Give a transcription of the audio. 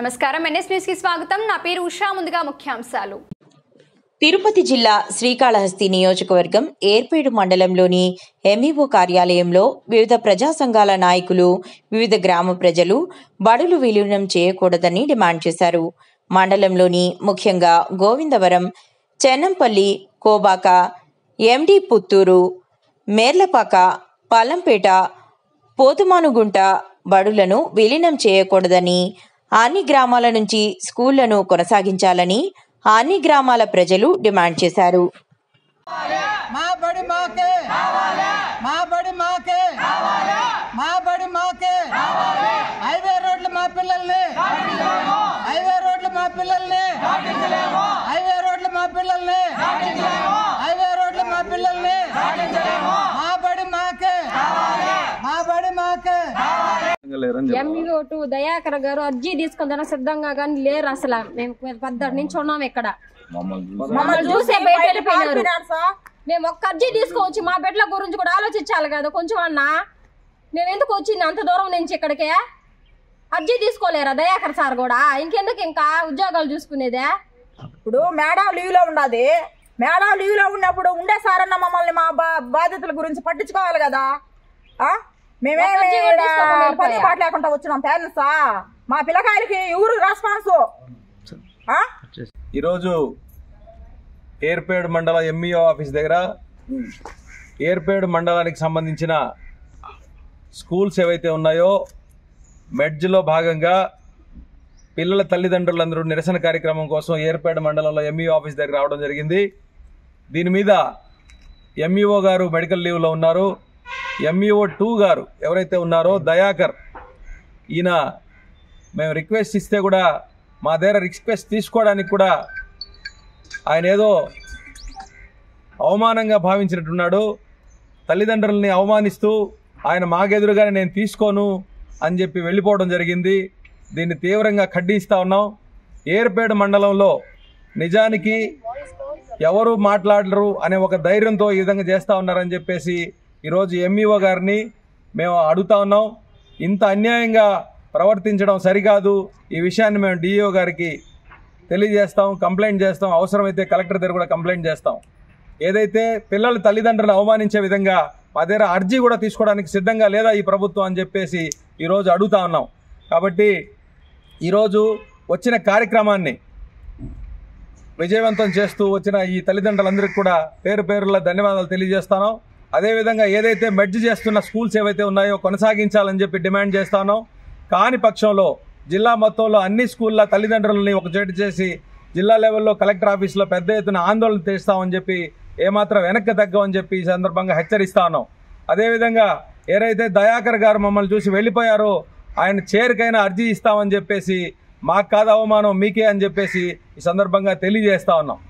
నమస్కారం NS news కి స్వాగతం నా పేరు ఉషా ముందుగా ముఖ్యాంశాలు తిరుపతి జిల్లా శ్రీకాళహస్తి నియోజకవర్గం ఏర్పేడు మండలంలోని ఎంఈఓ కార్యాలయంలో వివిధ ప్రజా సంఘాల నాయకులు వివిధ గ్రామ ప్రజలు బడులు విలీనం చేయకూడదని డిమాండ్ చేశారు. మండలంలోని ముఖ్యంగా గోవిందవరం, చెన్నంపల్లి, కోబాక, ఎండి పుత్తూరు, మేర్లపాక, పల్లంపేట, పోతుమానుగుంట బడులను విలీనం చేయకూడదని, అన్ని గ్రామాల నుంచి స్కూళ్లను కొనసాగించాలని అన్ని గ్రామాల ప్రజలు డిమాండ్ చేశారు. ఎంఈఓ దయాకర్ గారు అర్జీ తీసుకుందాం సిద్ధంగా కానీ లేరు. అసలు మేము పెద్ద నుంచి ఉన్నాం ఇక్కడ, మమ్మల్ని చూసే బయట వెళ్ళిపోయినారు. మేము ఒక్క అర్జీ తీసుకోవచ్చు, మా బిడ్డల గురించి కూడా ఆలోచించాలి కదా కొంచెం అన్నా. మేము ఎందుకు వచ్చింది అంత దూరం నుంచి ఇక్కడికే? అర్జీ తీసుకోలేరా దయాకర్ సార్ కూడా? ఇంకెందుకు ఇంకా ఉద్యోగాలు చూసుకునేదే? ఇప్పుడు మేడం లీవ్ లో ఉన్నది, మేడం లీవ్ లో ఉన్నప్పుడు ఉండే సార్ అన్న మమ్మల్ని మా బాధ్యతల గురించి పట్టించుకోవాలి కదా. మేమేమి పని పాట లేకుండా వచ్చినాం పేరెంట్సా? మా పిల్లకాయలకి ఎవరు రెస్పాన్స్? ఈరోజు ఏర్పేడు మండల ఎంఈఓ ఆఫీస్ దగ్గర ఏర్పేడు మండలానికి సంబంధించిన స్కూల్స్ ఏవైతే ఉన్నాయో మెడ్జ్లో భాగంగా పిల్లల తల్లిదండ్రులందరూ నిరసన కార్యక్రమం కోసం ఏర్పేడు మండలంలో ఎంఈఓ ఆఫీస్ దగ్గర రావడం జరిగింది. దీని మీద ఎంఈఓ గారు మెడికల్ లీవ్లో ఉన్నారు. ఎంఈఓ 2 గారు ఎవరైతే ఉన్నారో దయాకర్, ఈయన మేము రిక్వెస్ట్ ఇస్తే కూడా మా దగ్గర రిక్వెస్ట్ తీసుకోవడానికి కూడా ఆయన ఏదో అవమానంగా భావించినట్టున్నాడు. తల్లిదండ్రులని అవమానిస్తూ ఆయన మాకెదురుగానే నేను తీసుకోను అని చెప్పి వెళ్ళిపోవడం జరిగింది. దీన్ని తీవ్రంగా ఖండిస్తూ ఉన్నాం. ఏర్పేడు మండలంలో నిజానికి ఎవరు మాట్లాడరు అనే ఒక ధైర్యంతో ఈ విధంగా చేస్తూ ఉన్నారని చెప్పేసి ఈరోజు ఎంఈఓ గారిని మేము అడుగుతా ఉన్నాం. ఇంత అన్యాయంగా ప్రవర్తించడం సరికాదు. ఈ విషయాన్ని మేము డిఈఓ గారికి తెలియజేస్తాం, కంప్లైంట్ చేస్తాం, అవసరమైతే కలెక్టర్ దగ్గర కూడా కంప్లైంట్ చేస్తాం. ఏదైతే పిల్లల తల్లిదండ్రులను అవమానించే విధంగా మా దగ్గర అర్జీ కూడా తీసుకోవడానికి సిద్ధంగా లేదా ఈ ప్రభుత్వం అని చెప్పేసి ఈరోజు అడుగుతా ఉన్నాం. కాబట్టి ఈరోజు వచ్చిన కార్యక్రమాన్ని విజయవంతం చేస్తూ వచ్చిన ఈ తల్లిదండ్రులందరికీ కూడా పేరు పేరుల ధన్యవాదాలు తెలియజేస్తాను. అదేవిధంగా ఏదైతే మెర్జ్ చేస్తున్న స్కూల్స్ ఏవైతే ఉన్నాయో కొనసాగించాలని చెప్పి డిమాండ్ చేస్తానో, కాని పక్షంలో జిల్లా మొత్తంలో అన్ని స్కూళ్ళ తల్లిదండ్రులని ఒకచోటు చేసి జిల్లా లెవెల్లో కలెక్టర్ ఆఫీస్లో పెద్ద ఎత్తున ఆందోళన చేస్తామని చెప్పి ఏమాత్రం వెనక్కి తగ్గమని చెప్పి ఈ సందర్భంగా హెచ్చరిస్తా ఉన్నాం. అదేవిధంగా ఏదైతే దయాకర్ గారు మమ్మల్ని చూసి వెళ్ళిపోయారో ఆయన చేరికైనా అర్జీ ఇస్తామని చెప్పేసి మాకు కాదు అవమానం మీకే అని చెప్పేసి ఈ సందర్భంగా తెలియజేస్తా ఉన్నాం.